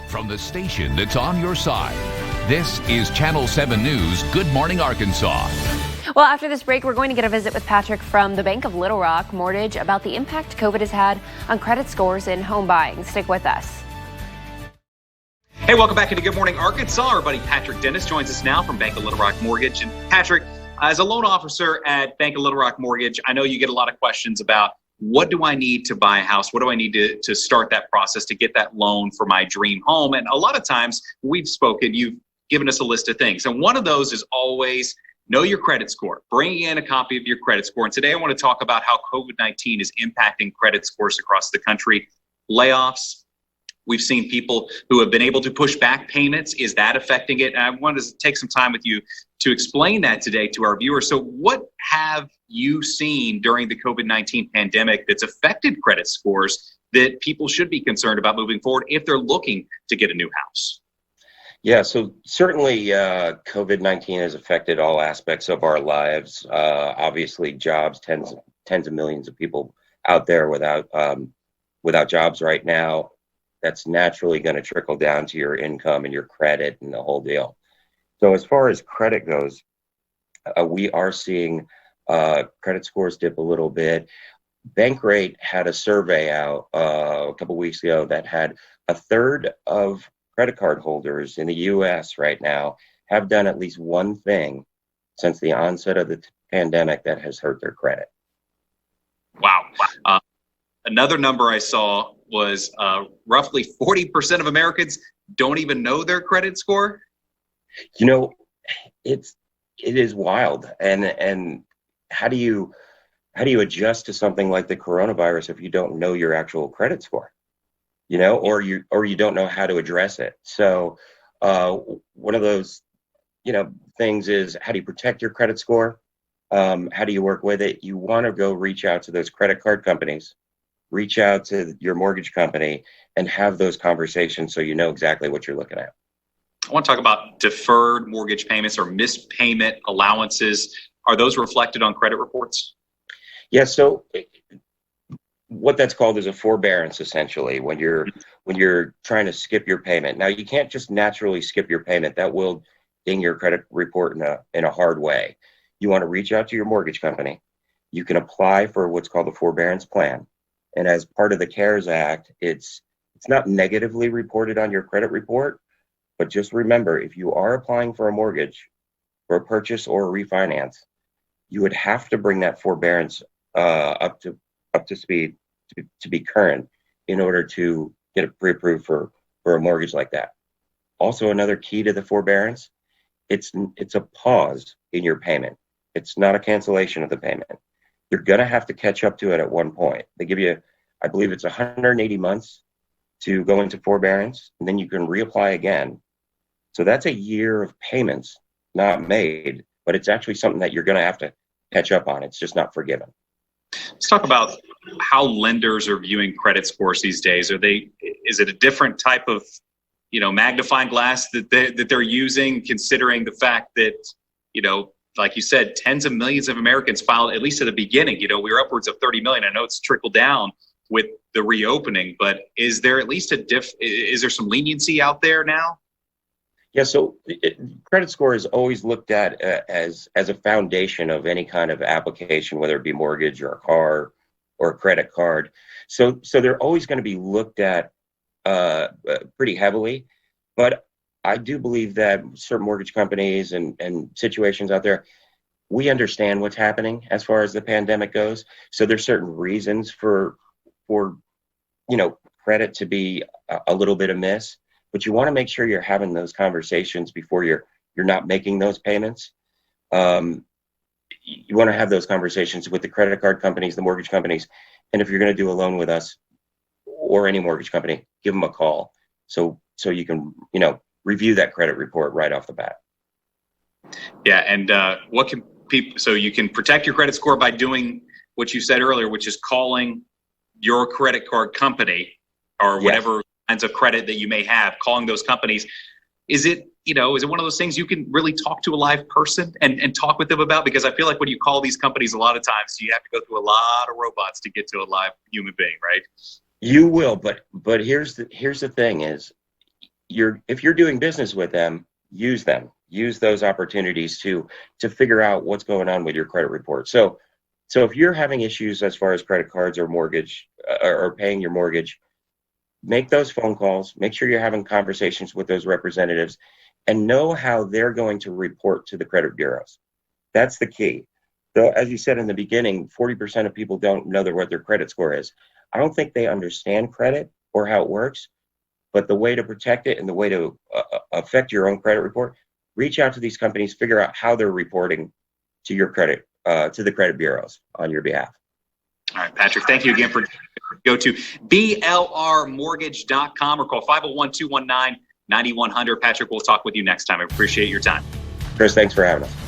from the station that's on your side. This is Channel 7 News Good Morning Arkansas. Well, after this break, we're going to get a visit with Patrick from the Bank of Little Rock Mortgage about the impact COVID has had on credit scores and home buying. Stick with us. Hey, welcome back into Good Morning Arkansas. Our buddy Patrick Dennis joins us now from Bank of Little Rock Mortgage. And Patrick, as a loan officer at Bank of Little Rock Mortgage, I know you get a lot of questions about what do I need to buy a house? What do I need to start that process to get that loan for my dream home? And a lot of times we've spoken, you've given us a list of things. And one of those is always know your credit score, bringing in a copy of your credit score. And today I want to talk about how COVID-19 is impacting credit scores across the country. Layoffs. We've seen people who have been able to push back payments. Is that affecting it? And I wanted to take some time with you to explain that today to our viewers. So what have you seen during the COVID-19 pandemic that's affected credit scores that people should be concerned about moving forward if they're looking to get a new house? Yeah, so certainly COVID-19 has affected all aspects of our lives. Obviously, jobs, tens of millions of people out there without jobs right now. That's naturally going to trickle down to your income and your credit and the whole deal. So as far as credit goes, we are seeing credit scores dip a little bit. Bankrate had a survey out a couple weeks ago that had a third of credit card holders in the U.S. right now have done at least one thing since the onset of the pandemic that has hurt their credit. Wow. Another number I saw was roughly 40% of Americans don't even know their credit score. You know, it is wild. And how do you adjust to something like the coronavirus if you don't know your actual credit score? You know, or you don't know how to address it. So one of those, things is, how do you protect your credit score? How do you work with it? You want to go reach out to those credit card companies, reach out to your mortgage company, and have those conversations so you know exactly what you're looking at. I want to talk about deferred mortgage payments or missed payment allowances. Are those reflected on credit reports? Yeah, so what that's called is a forbearance, essentially, when you're trying to skip your payment. Now, you can't just naturally skip your payment. That will ding your credit report in a hard way. You want to reach out to your mortgage company. You can apply for what's called a forbearance plan. And as part of the CARES Act, it's not negatively reported on your credit report, but just remember, if you are applying for a mortgage, for a purchase or a refinance, you would have to bring that forbearance up to speed to be current in order to get it pre-approved for a mortgage like that. Also, another key to the forbearance, it's a pause in your payment. It's not a cancellation of the payment. You're going to have to catch up to it at one point. They give you, I believe it's 180 months to go into forbearance, and then you can reapply again. So that's a year of payments not made, but it's actually something that you're going to have to catch up on. It's just not forgiven. Let's talk about how lenders are viewing credit scores these days. Is it a different type of, magnifying glass that they're using, considering the fact that, like you said, tens of millions of Americans filed, at least at the beginning, we were upwards of 30 million. I know it's trickled down with the reopening, but is there at least is there some leniency out there now? Yeah, so credit score is always looked at as a foundation of any kind of application, whether it be mortgage or a car or a credit card. So they're always going to be looked at pretty heavily. But I do believe that certain mortgage companies and situations out there, we understand what's happening as far as the pandemic goes. So there's certain reasons for credit to be a little bit amiss. But you want to make sure you're having those conversations before you're not making those payments. You want to have those conversations with the credit card companies, the mortgage companies, and if you're going to do a loan with us or any mortgage company, give them a call so you can review that credit report right off the bat. Yeah, and what can people? So you can protect your credit score by doing what you said earlier, which is calling your credit card company or whatever. Yes. Kinds of credit that you may have, calling those companies. Is it one of those things you can really talk to a live person and talk with them about? Because I feel like when you call these companies, a lot of times you have to go through a lot of robots to get to a live human being, right? You will, but here's the thing is, if you're doing business with them, use them. Use those opportunities to figure out what's going on with your credit report. So if you're having issues as far as credit cards or mortgage or paying your mortgage, make those phone calls. Make sure you're having conversations with those representatives and know how they're going to report to the credit bureaus. That's the key. Though, as you said in the beginning, 40% of people don't know what their credit score is. I don't think they understand credit or how it works, but the way to protect it and the way to affect your own credit report, reach out to these companies, figure out how they're reporting to your credit, to the credit bureaus on your behalf. All right, Patrick, thank you again for go to blrmortgage.com or call 501-219-9100. Patrick, we'll talk with you next time. I appreciate your time. Chris, thanks for having us.